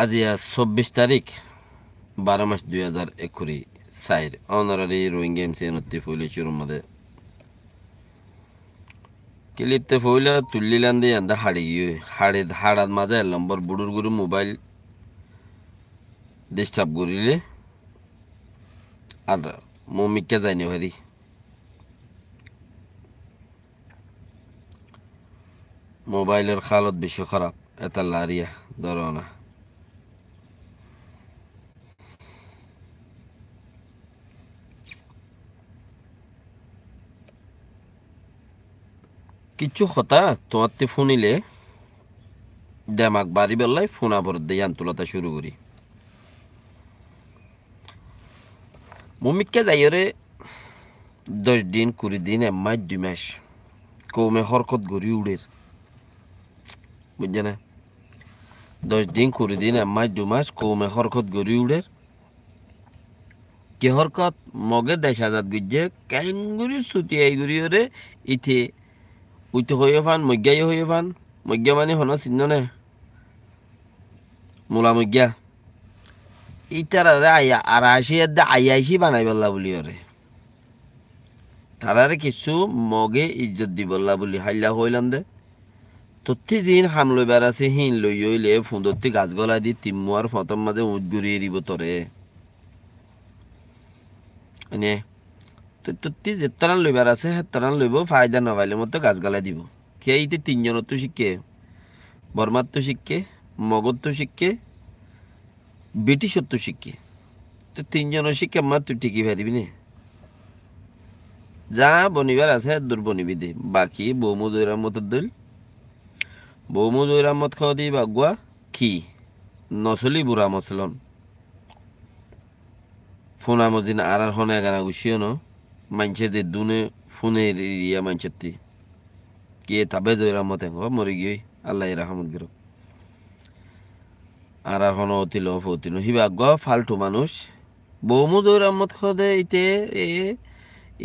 আজি 24 তারিখ 12 মাস 2021 সাইর অনারারি রোহিঙ্গা এমসিএনতি ফুইলে চুরুর মধ্যে কিলিপতে ফুইলা তুল্লিলান দিয়ে আন্দা হাড়াত মাঝে নম্বর বুড়ুর গুরু মোবাইল ডিস্টার্ব করিলে আর মমিকা যায়নি ভারি মোবাইলের হালত বেশি খারাপ এটা লারিয়া ধরো না কিছু কথা তোমার ফোনিলে দেমাক বাড়ি বেলায় ফোন আবর দিয়ে আন্তলতা শুরু করি মমিকা যাইরে 10 দিন 20 দিন মাস 2 মাস কৌমে হরকত গড়ি উড়ের বুঝছে না 10 দিন 20 দিন মাস 2 মাস কৌমে হরকত গড়ি উড়ের কে হরকত মগে 10,000 গুজে ক্যাঙ্গুরি সুতিয়াই গুড়ি ওরে ইথে উইতে হয়ে ফান মজ্ঞাই হয়ে ফান মজ্ঞা মানে হন চিহ্ন নে মূলা মজ্ঞা ইতারে আয়া আর আইয়াইসি বানাই বললা বলি ওরে তারারে কিছু মগে ইজ্জত দি বললা বলি হাইলা হইলাম দে তথ্যি জিন হাম লইবার আছে হিন লই হইলে ফুন্দত্তি গাছ গলা দি তিম্মুয়ার ফতম মাঝে উঁট গুড়িয়ে দিব তরে এনে তথ্যি যে তরান লইবার আছে হে তরান লইব ফায়দা নবাইলে মতো গাছ গলা দিব কে ইতে 3জনত তো শিখে বর্মার তো শিখে মগত তো শিখে ব্রিটিশত তো শিখে তো 3জনের শিক্ষা আমার তুই ঠিকই পারিবি নে যা বনিবার আছে দূর বনিবি দে বাকি বৌমু জয়রাম মত দল বৌমু জয়রাম মত খাওয়া দিই বাগুয়া কি নসলি বুড়া মসলন ফোনা মজিন আর হনে গানা গুছিও ন মানছে যে দুনে ফোনে ইয়া মানছে কে তাবে জয়রাম মত মরি গিয়ে আল্লাহ রাহমত গির আর হন অতিল অতিল হিবা আগুয়া ফালতু মানুষ বৌমু জয়রাম মত খদে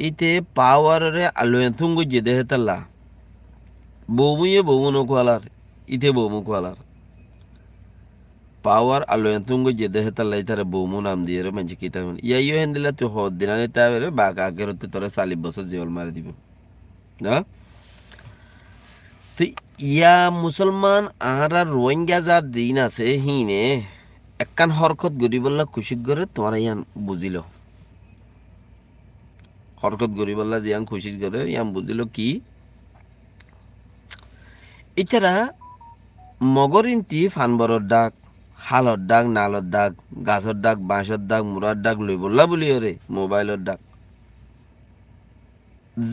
ইতে পাওয়ারে আলোয় থুঙ্গু যে দেহে তাল্লা বৌমুয়ে বৌমু নকুয়ালার ইতে বৌমু কুয়ালার পাওয়ার আলোয় থুঙ্গু যে দেহে তাল্লা ইতারে বৌমু নাম দিয়ে মানছে কিতা ইয়াইও হেন দিলা তুই হদ দিনানে তাই বাঘ আগের তোরা 40 বছর জেল মারি দিব না তো ইয়া মুসলমান আর রোহিঙ্গা যার দিন আছে হিনে একখান হরকত গরি বললা খুশি করে তোমার ইয়ান বুঝিল হরকত গরি বললা জিয়ান খুশি করে ইয়ান বুঝিল কি ইতারা মগরিনটি ফানবরর ডাক হালর ডাক নালর ডাক গাছর ডাক বাঁশর ডাক মুরার ডাক লই বললা বলি ওরে মোবাইলের ডাক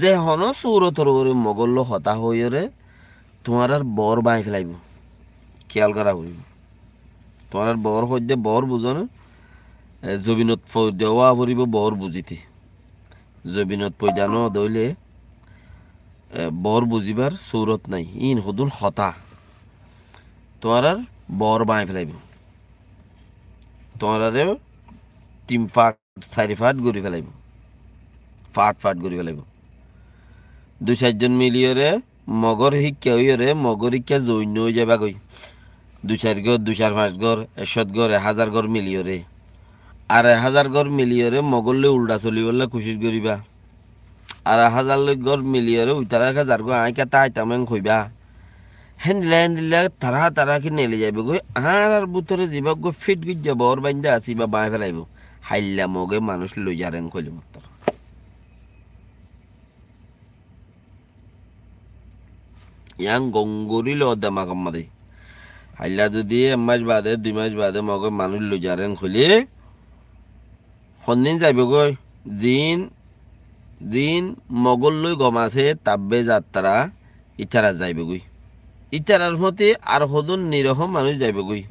যে হন সৌরতর ওরে মগল্ল হতা হই ওরে তোমার আর বর বাঁই ফেলাইব খেয়াল করা হইব তোমার আর বর হইতে বর বুঝো না জবিনত দেওয়া পড়িব বর বুঝিতে জবিনত পৈদানো দইলে বর বুঝিবার সৌরত নাই ইন হদুন হতা তোমার আর বর বাঁই ফেলাইব তোমার 3 ফাট 4 ফাট গড়ি ফেলাইব ফাট গড়ি ফেলাইব 2-4 জন মিলিয়রে মগর শিক্ষা হইরে মগর শিক্ষা জৈন্য হয়ে যাবা গই 2-4 ঘর 2-4-5 ঘর 100 ঘর 1000 ঘর মিলিয়রে আর 1000 ঘর মিলিয়রে মগরলে উল্টা চলি বললে খুশি করিবা আর 1000 ঘর মিলিয়রে উইতারা 1000 ঘর আইকা তাই তামেন কইবা হেন তারা কি নেলে যাবে গই আর বুতরে যাবা গো ফিট গই যাব ওর বাইন্দা আসি বা বাই ফেলাইব হাইল্লা মগে মানুষ লই যারেন কইলে মাত্র ইয়াং গঙ্গুরিল দামাকাম মারে হাইলা যদি 1 মাস বাদে 2 মাস বাদে মগে মানুষ লই যারেন কইলে সন্দিন যাইব গই দিন মগল লই গম আছে তাব্বে যাত্রা ইতারা যাইব গই ইতারার মতে আর হদুন নিরহম মানুষ যাইব গই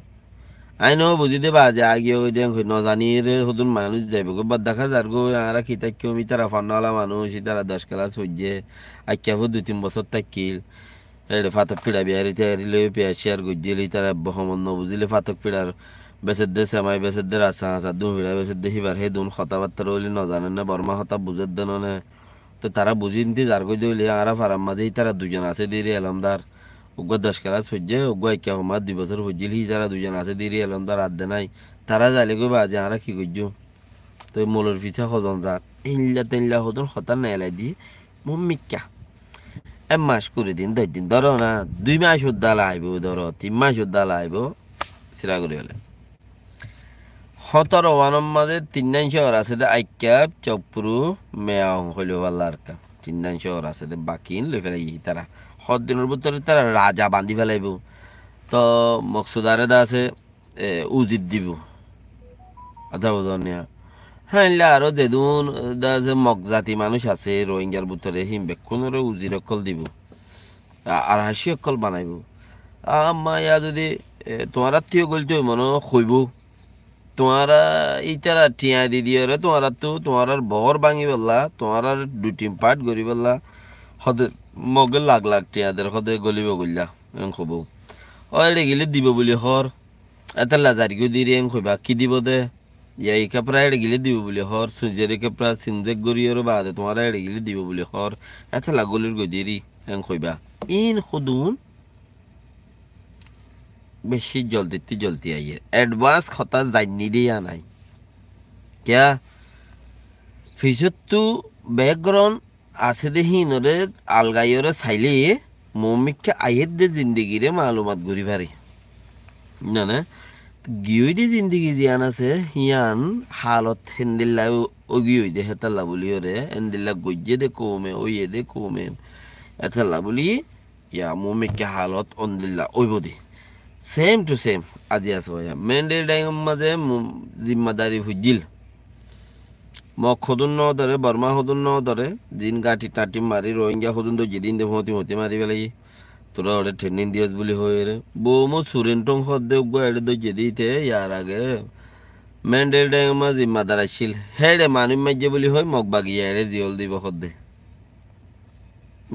আইন বুঝি দেবা যে আগে ওই দেন নজানির হদুন মানুষ যাইব গো বাদ দেখা যার গো আর কিতা কেউ ইতারা ফান্নাওয়ালা মানুষ ইতারা 10 ক্লাস হইছে আইকিয়াবো 2-3 বছর থাকিল এড়ে ফাতক ফিড়া বিহারিতে এরিলে পেয়াশিয়ার গজ্জিলি তারা বহমন বুঝিলে ফাতক ফিড়ার বেসের দে সেমাই বেসের দে রাসা হাসা দু ফিড়া বেসের দে হিবার হে দুন কথাবার্তা রইলি নজানেন না বর্মা হতা বুঝের দেন তো তারা বুঝি নিতে যার গই দইলে আরা ফারাম মাঝে তারা দুজন আছে দিরে এলমদার ওগুলো 10 ক্লাস হইছে ওগুলো একা আমার 2 বছর হইছিল হি যারা দুজন আছে দিরি এলন তার আদ্দে নাই তারা যাইলে কইবা যে আমরা কি করছো তো মোলর পিছা হজন যাক ইল্লা তিল্লা হদন হতা নেলাই দি মুম্মিকা 1 মাস করে দিন 10 দিন ধরো না 2 মাস উদ্দা লাইব ধরো 3 মাস উদ্দা লাইব সিরা করে হলে 17 ওয়ানম মাঝে 3 শহর আছে দে আইক্যাপ চকপুরু মেয়াং হইল বাল্লার কা 3 শহর আছে দে বাকি লই ফেলাই তারা হদ দিনের ভিতরে তারা রাজা বান্ধি ফেলাইব তো মকসুদারে দা আছে উজিত দিব আধা বোঝনিয়া হ্যাঁ ইল্লা আরো যেদুন দা যে মগজাতি মানুষ আছে রোহিঙ্গার ভিতরে হিম বেক্ষণরে উজির অকল দিব আর হাসি অকল বানাইব আম্মা ইয়া যদি তোমার আত্মীয় গলতে মনে হইব তোমারা ইতারা টিয়া দি দিয়ে তোমার তো তোমার বহর ভাঙি বললা তোমার 2-3 পার্ট গড়ি বললা হদে মগের লাখ লাখ টিয়াদের হদে গলিব গল্লা খব ওইলে গেলে দিব বলি হর এত লাজারিও দিয়ে কইবা কি দিব দে এই কাপড়া এড়ে গেলে দিব বলি হর সুজের কাপড়া সিনজেক গড়িয়ে বাদে তোমার এড়ে গেলে দিব বলি হর এত লাগলির গদিরি কইবা ইন খুদুন বেশি জলদি আইয়ে অ্যাডভান্স খতা জানি দিয়া নাই क्या ফিজত তো ব্যাকগ্রাউন্ড আছে দে হিনরে আলগাইরে চাইলে মমিককে আইয়ের দে জিন্দগিরে মালুমাত ঘুরি পারে না না গিয়ে দে জিন্দগি জিয়ান আছে হিয়ান হালত হেন্দিল্লা ওগিয়ে দে হেতাল্লা বলি ওরে হেন্দিল্লা গজ্জে দে কমে ওইয়ে দে কমে এতাল্লা বলি ইয়া মমিককে হালত অন্দিল্লা ওইব দে সেম টু সেম আজি আছে মেন্ডেল ডাইম মাঝে জিম্মাদারি হুজিল মক হদুন ন ধরে বর্মা হদুন ন ধরে দিন গাঁটি টাটি মারি রোহিঙ্গা হদুন তো যেদিন দে হতি মারি পেলাই তোরা ওরে ট্রেনিং দিয়স বলি হয়ে রে বৌমো সুরেন্টং হদ দে এড়ে তো যেদিতে ইয়ার আগে মেন্ডেল ডাইম জিম্মাদার আসছিল হেড়ে মানুষ মাইজে বলি হয় মগ বাগিয়া এড়ে জিয়ল দিব হদ দে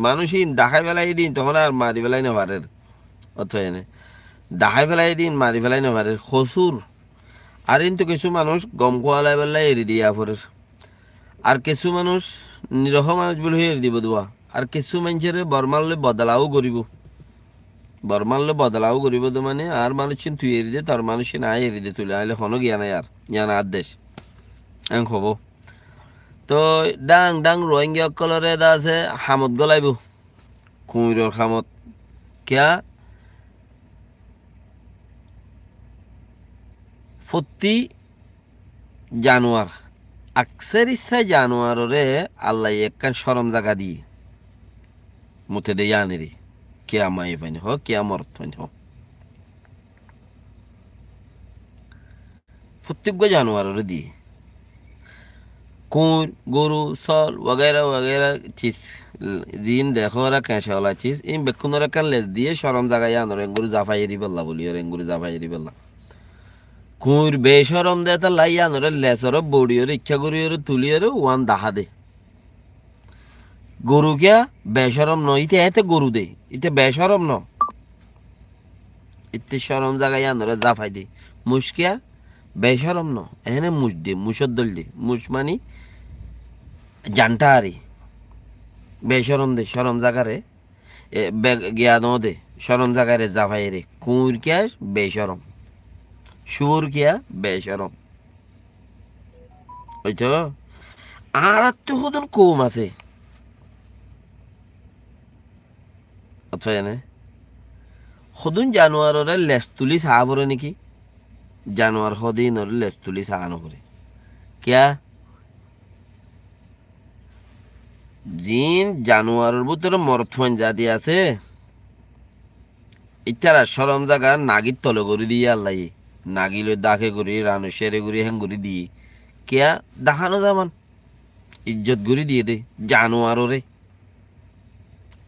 মানুষই ডাকাই পেলাই দিন তখন আর মারি পেলাই না পারে অথবা এনে ডাহাই ফেলাই দিন মারি ফেলাই না পারে খসুর আর কিন্তু কিছু মানুষ গম খোয়ালাই বেলাই এড়ি দিয়া পরের আর কিছু মানুষ নিরহ মানুষ বলে এড়ি দিব দোয়া আর কিছু মানুষের বরমাললে বদলাও করিব তো মানে আর মানুষ তুই এড়ি দে তোর মানুষ নাই এড়ি দে তুলে আইলে হনো গিয়া নাই আর ইয়ান আদেশ এং হব তো ডাং ডাং রোহিঙ্গা কলরে দা আছে হামত গলাইব কুমিরর খামত কিয়া প্রতি জানুয়ার আকসের ইচ্ছা জানুয়ারে আল্লাহ একখান সরম জায়গা দিয়ে মুতে দে জানেরি কে আমায় পাইনি হোক কে আমার পাইনি হোক প্রত্যেক জানুয়ারে দিয়ে কুঁর গরু সল वगैरह চিজ জিন দেখো ওরা ক্যাঁশাওয়ালা চিজ ইন বেক্ষণ ওরা কান লেজ দিয়ে সরম জায়গায় আনো রেঙ্গুরু জাফাইরি বললা বলি রেঙ্গুরু জাফাইরি বললা কুঁর বেসরম দে তা লাইয়া নরে লেসর বড়িয়রে ইচ্ছা করিয়রে তুলিয়রে ওয়ান দাহা দে গরু কিয়া বেসরম ন ইতে এতে গরু দে ইতে বেসরম ন ইতে সরম জায়গায় নরে জাফাই দে মুশকিয়া বেসরম ন এখানে মুশ দে মুসদ্দল দে মুশ মানি জানটা আরে বেসরম দে সরম জায়গারে গিয়া ন দে সরম জায়গারে জাফাই রে কুঁর কিয়া বেসরম সুর কিয়া বেসরম ওই তো আর তো হদন কম আছে অথবা এনে হদন জানুয়ারের লেস তুলি চাহ পরে নাকি জানুয়ার সদিন লেস তুলি চাহ নকরে কিয়া জিন জানুয়ারের ভিতরে মরথুয়ান জাতি আছে ইতারা সরম জায়গা নাগির তলে করে দিয়ে আল্লাহ নাগিলে দাখে করি রানু সেরে করি হ্যাং করি দিয়ে কেয়া দেখানো যামান ইজ্জত করি দিয়ে দে জানুয়ারে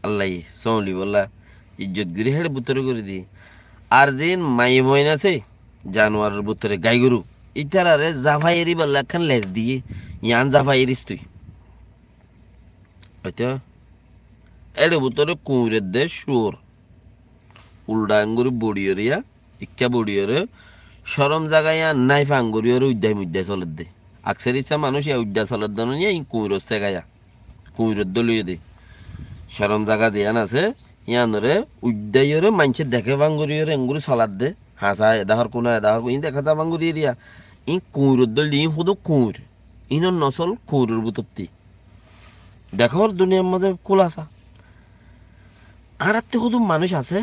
আল্লাহ সৌলি বললা ইজ্জত করি হেড়ে বুতরে করে দিয়ে আর যেন মাই মইন আছে জানুয়ারের বুতরে গাই গরু ইতারারে জাফাইরি বললা খান লেজ দিয়ে ইয়ান জাফাইরিস তুই হয়তো এড়ে বুতরে কুঁড়ের দে সুর উল্ডা আঙ্গুরি বড়িয়রিয়া ইচ্ছা বড়িয়রে সরম জায়গায় নাই ফাঙ্গুরিয়রে উদ্যায় চলত দে আকসের ইচ্ছা মানুষ উদ্যা চলত দন নিয়ে কুঁড়োর চেগায়া কুঁড়োর দলিয়ে দে সরম জায়গা যেয়ান আছে ইয়ানরে উদ্যায়রে মানছে দেখে বাঙ্গুরিয়রে এঙ্গুরি সলাদ দে হাসা এদাহর কোনা এদাহর ইন দেখা যা বাঙ্গুরি এরিয়া ই কুঁড়োর দল দিয়ে শুধু কুঁড় ইনর নসল কুঁড়োর বুতত্তি দেখো দুনিয়ার মধ্যে খোলাসা আর তো শুধু মানুষ আছে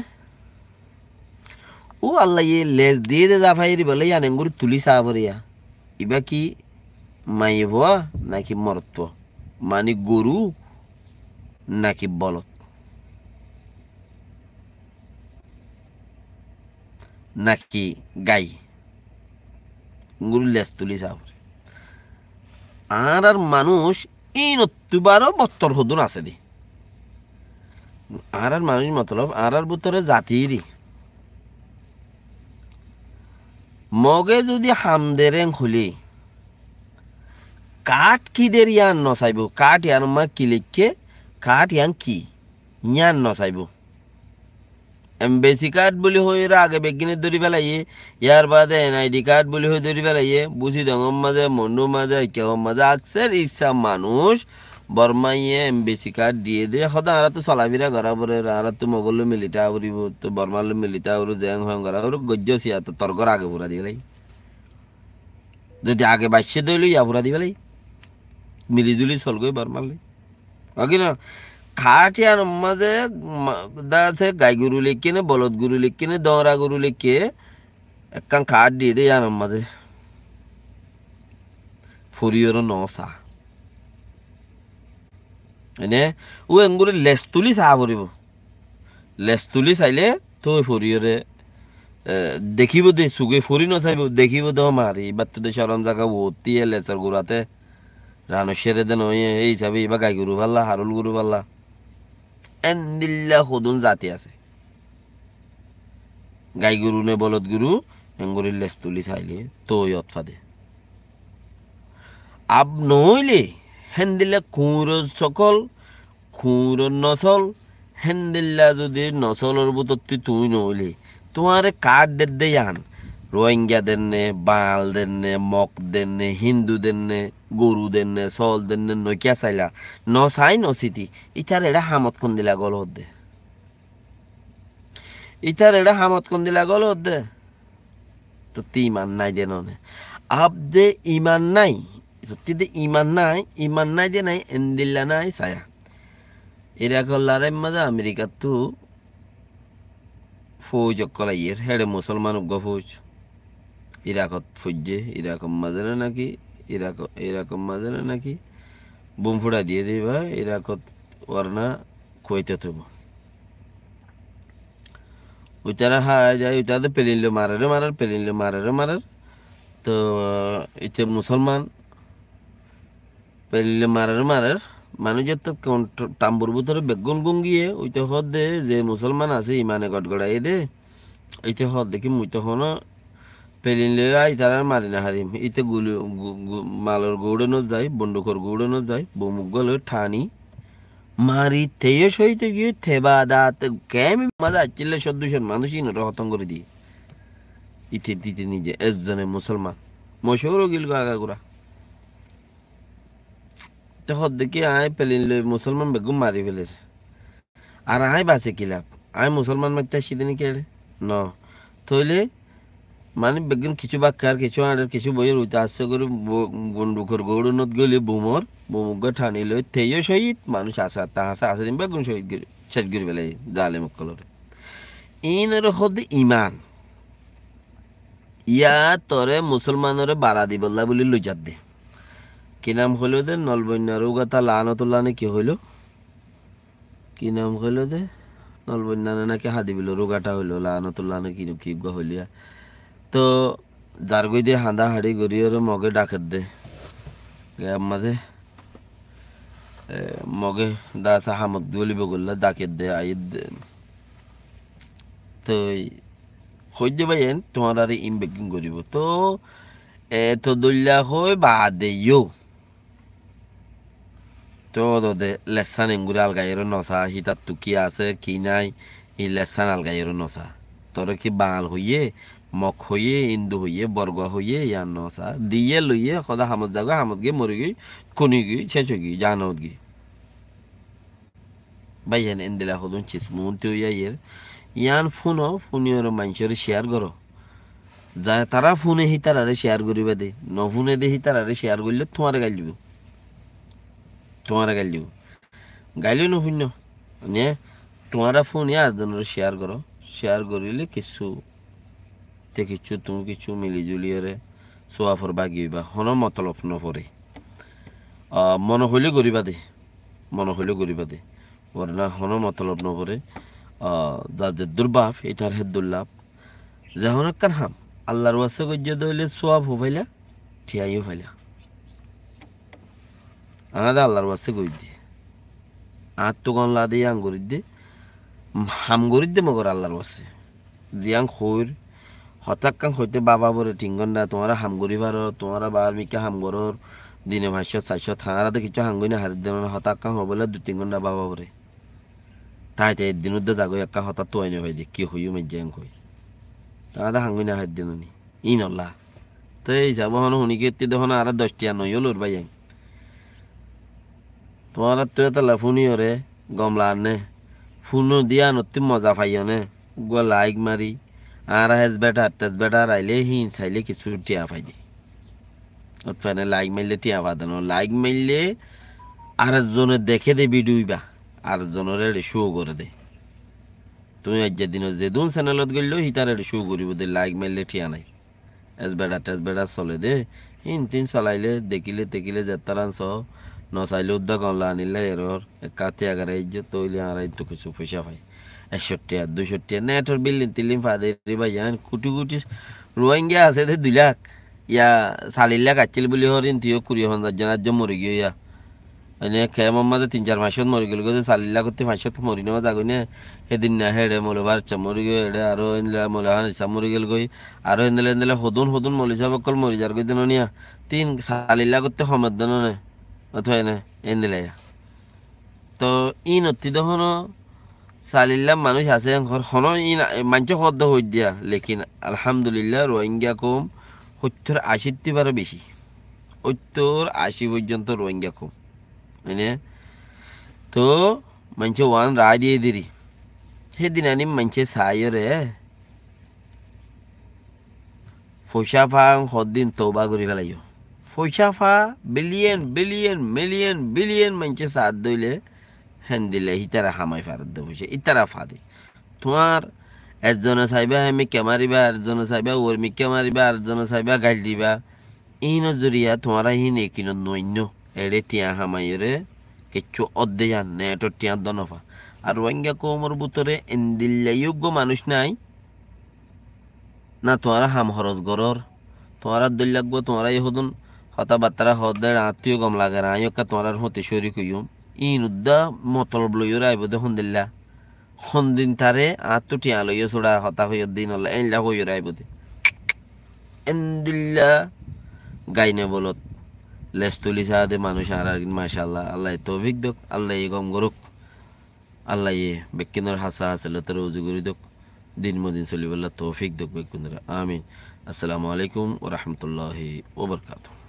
ও আল্লাহ ইয়ে লেজ দিয়ে দে জাফাইরি বলে ইয়ান এঙ্গুরি তুলি সাবরিয়া ইবা কি মাইয়ে ভুয়া নাকি মরত্ব মানে গরু নাকি বলত নাকি গাই গরু লেজ তুলি সাবরে আর মানুষ এই নতুবারও বত্তর হদুন আছে দি আর মানুষ মতলব আর ভিতরে জাতিরই মগে যদি হামদেরেং খুলি কাঠ কিদের ইয়ান নচাইব কাঠ ইয়ান মা কি লিখে কাঠ ইয়ান কি ইয়ান নচাইব এমবেসি কার্ড বলি হয়ে আগে বেগিনে ধরি ফেলাইয়ে ইয়ার বাদে এনআইডি কার্ড বলি হয়ে ধরি ফেলাইয়ে বুঝি দঙর মাঝে মন্ডুর মাঝে কেউ মাঝে আকসের ইচ্ছা মানুষ বর্মাইয়ে এমবেসি কার্ড দিয়ে দিয়ে সদা আর তো চলাফিরা করা পরে আর তো মগল মিলিটা উড়িব তো বর্মাল মিলিটা উড়ু জেং হং করা ওর গজ্য সিয়া তো তর্কর আগে পুরা দিয়ে লাই যদি আগে বাইশে দইল ইয়া পুরা দিয়ে লাই মিলিজুলি চলগই বর্মালে বাকি না খাটিয়ার মাঝে আছে গাই গরু লিখে নে বলদ গরু লিখে নে দরা গরু লিখে একখান খাট দিয়ে দেয় আর মাঝে ফুরিয়র নসা এনে ও এঙ্গুরি লেস তুলি চাহ ফুরিব লেস তুলি চাইলে তো ফুরিয়রে দেখিব দে চুগে ফুরি নচাইব দেখিব দে মারি বাত্তু দে সরম জায়গা ভর্তিয়ে লেচর গুড়াতে রানো সেরে দে নয় এই হিসাবে এবার গাই গরু পাল্লা হারুল গরু পাল্লা এন্দিল্লা সদুন জাতি আছে গাই গরু নে বলদ গরু এঙ্গুরির লেস তুলি চাইলে তো অতফাদে আব নইলে হেন্দিল্লা খুঁড় সকল খুঁড় নসল হেন্দিল্লা যদি নসলর বুতত্তি তুই নইলে তোমারে কাঠ দে আন রোহিঙ্গা দেননে বাঙাল দেননে মক দেননে হিন্দু দেননে গরু দেননে চল দেননে নকিয়া চাইলা নচাই নচিতি ইটার এটা হামত কোন দিলা গল দে ইটার এটা হামত কোন দিলা গল দে তো তি ইমান নাই দে ননে আব দে ইমান নাই সত্যি দে ইমান নাই দে নাই এন্দিল্লা নাই ছায়া এরা কল্লারে মাঝে আমেরিকার তো ফৌজ কলাইয়ের হেড়ে মুসলমান উগ্র ফৌজ ইরাকত ফুজে ইরাকম মাঝে নাকি ইরাকম মাঝে নাকি বোম ফুটা দিয়ে দিবা ইরাকত ওরনা কইতে থব ওইটারা হায় যায় ওইটাতে পেলিনলে মারার তো এতে মুসলমান পেলিনলে মারার মানুষের তো টাম্বুর ভিতরে বেগুন গুঙ্গিয়ে ওইটা হদ দে যে মুসলমান আছে ইমানে গড়গড়াই দে এইটা হদ দেখি মুই তখন পেলিনলে আই তারা মারি না হারিম ইতে গুলি মালর গৌড়ানো যায় বন্দুকর গৌড়ানো যায় বমুগল ঠানি মারি তেয়ে সইতে গিয়ে থেবা দাঁত কেমি মাঝে আচ্ছিলে সদুষণ মানুষই না হতম করে দিয়ে ইতে দিতে নিজে এজনে মুসলমান মশৌরও গিল আগা গুড়া তো হদ দেখি আয় পেলিনলে মুসলমান বেগুম মারি ফেলে আর আয় বাঁচে কিলাপ আয় মুসলমান মারতে আসিদিন কেড়ে ন থইলে মানে বেগুন কিছু বাক্কার কিছু আড়ের কিছু বইয়ের উইতে আসছে করে বন্দুকর গৌড়নত গেলে বোমর বোমুগ্য ঠানিল তেইও শহীদ মানুষ আসা তা হাসা আসে দিন বেগুন শহীদ শেষ করে ফেলে জালে মক্কলর ইনের হদ ইমান ইয়া তরে মুসলমানরে বাড়া দিবল্লা বলি লইজাত দে কি নাম হইল দে নলবন্যা রোগাতা লানতুল্লাহ নে কি হইল কি নাম হইল দে নলবন্যা নাকি হাদিবিল রোগাটা হইল লানতুল্লাহ নে কি হইলিয়া তো যার গই দিয়ে হাঁদা হাড়ি গড়িয়ে মগে ডাকের দে মাঝে মগে দাসা হামদ গলিব গল্লা ডাকের দে আইর দে তো সহ্য বাইন তোমার আর ইম বেকিং করিব তো তো দলিয়া হই বা দেও তো দে লেসান এঙ্গুরে আলগাইয়ের নসা হিতার তু কি আছে কি নাই ই লেসান আলগাইয়ের নসা তোর কি বাঙাল হইয়ে মক হইয়ে ইন্দু হইয়ে বর্গ হইয়ে ইয়ার নসা দিয়ে লইয়ে সদা হামত যাগো হামত গিয়ে মরি গই কনি গই শেষ হয়ে গই জানত গি বাইয়ান এন্দিলা হদুন চিসমুন তুইয়াইয়ের ইয়ান ফোনিওর মানুষের শেয়ার করো যা তারা ফোনে হি তারারে শেয়ার করিবা দে ন ফোনে দে হি তারারে শেয়ার করলে তোমার গাইল দিব গাইলেও ন শূন্য মানে তোমারা ফোন আরেকজনের শেয়ার করো শেয়ার করিলে কিছু তে কিছু তুমি কিছু মিলি জুলিয়রে সোয়াফর বাগিবা হন মতলব নপরে মনে হইলে করিবা দে ওরা হন মতলব নপরে যা যে দুর্বাফ এটার হে দুর্লাভ যখন কার হাম আল্লাহর ওয়াসে গজ্য দইলে সোয়াব ফাইলা ঠিয়াইও ফাইলা আমাদের আল্লাহর ওয়াসে গই দি আর তো গন লা দিয়ে আঙ্গুরি দে হাম গরি দে মগর আল্লাহর ওয়াসে জিয়াং খৈর হঠাৎ কাং হইতে বাবা বরে টিঙ্গন্ডা তোমারা হাম গরি পারো তোমারা বাবার মিকা হাম গরর দিনে 500 400 থানারা তো কিছু হাঙ্গই না হারি দেন হঠাৎ কাং হবলে 2-3 ঘন্টা বাবা বরে তাইতে একদিন উদ্দে যাগো একটা হঠাৎ তো আইনে ভাই দে কি হইও মেজাং কই তারা হাঙ্গই না হারি দেন ই নল্লা তো এই যাব হন হুনিকে এত্তি দেখো না আর 10 টিয়া নইও লোর ভাই তোমার তো এটা লাফুনি ওরে গমলা আনে ফুনো দিয়া নতি মজা পাইও নে গো লাইক মারি আর হেজ বেটার আইলে হিন চাইলে কিছু টিয়া পাই দি ওখানে লাইক মারলে টিয়া পাদানো লাইক মারলে আরেকজনে দেখে দে ভিডিওইবা আরেকজনের শো করে দে তুমি আজ দিন যেদুন চ্যানেলত গেলেও হিতার শো করিব দে লাইক মারলে টিয়া নাই এস বেটা চলে দে হিন তিন চলাইলে দেখিলে যেতারান চ নচাইলে উদ্যোগ অনলা আনিলে এরর একাতে আগারে ইজ্জত তৈলে আর তো কিছু পয়সা পাই 100 টাকা 200 টাকা নেটর বিল্ডিং তিলিম ফাদে রিবা ইয়ান কোটি রোহিঙ্গা আছে দে 2 লাখ ইয়া 4 লাখ আচিল বলি হরিন তিও কুড়ি হন জানাজ মরি গিয়া ইয়া এনে কে মাঝে 3-4 মাসত মরি গেল গো 4 লাখ করতে 500 মরি নেওয়া যাগই না সেদিন না হেডে মলবার মরি গিয়ে হেডে আরো এনলা মলহান ইচ্ছা মরি গেল গই আরো এনলে হদুন মলিসা বকল মরি যার গই দিন নিয়া 3-4 লাখ করতে সমাদ দেন না অথবা এনে এনলে তো ই নতি দহন 4 লাখ মানুষ আছে ঘর হন ই মাঞ্চ খদ্দ হই দিয়া লেকিন আলহামদুলিল্লাহ রোহিঙ্গা কম 70-80 বারও বেশি 70-80 পর্যন্ত রোহিঙ্গা কম মানে তো মানুষ ওয়ান রায় দিয়ে দিরি সেদিন আনি মানুষে চাইরে পয়সা ফাং সদিন তৌবা করে ফেলাইও পয়সা ফা বিলিয়ন মানুষে সাথ দইলে হেন দিলে ইতারা হামাই ফারত দে পয়সা ইতারা ফাদে তোমার একজনে চাইবা মিক্কা মারিবা আরেকজনে চাইবা ওর মিক্কা মারিবা আরেকজনে চাইবা গাইল দিবা ইন জরিয়া তোমারা হিন একিন নৈন্য এড়ে টিয়া হামাইরে কিচ্ছু অর্ধে জান নেটর টিয়া দনফা আর রোহিঙ্গা কোমর বুতরে এন্দিল্লায়োগ্য মানুষ নাই না তোমারা হাম হরজ গরর তোমারা দল লাগবো তোমারা হদুন কথাবার্তা হদের আত্মীয় গম লাগে না আয়কা তোমার হতে শরী কইম ইন উদ্দা মতলব লইও আইব দেখুন দিল্লা সন্দিন তারে আত্মু টিয়া লইও ছোড়া হতা হইয় দিন হলে এনলা হইও আইব দে এন্দিল্লা গাইনে বলত লেস তুলি দে মানুষ আর মাশাআল্লাহ আল্লাহ তৌফিক দক আল্লাহ গম গরুক আল্লাহ বেকিনের হাসা হাসলে তোর উজু করি দক দিন মদিন চলিবল্লা তৌফিক দক বেকুনরা আমিন আসসালামু আলাইকুম ওয়া রাহমাতুল্লাহি ওয়া বারাকাতুহু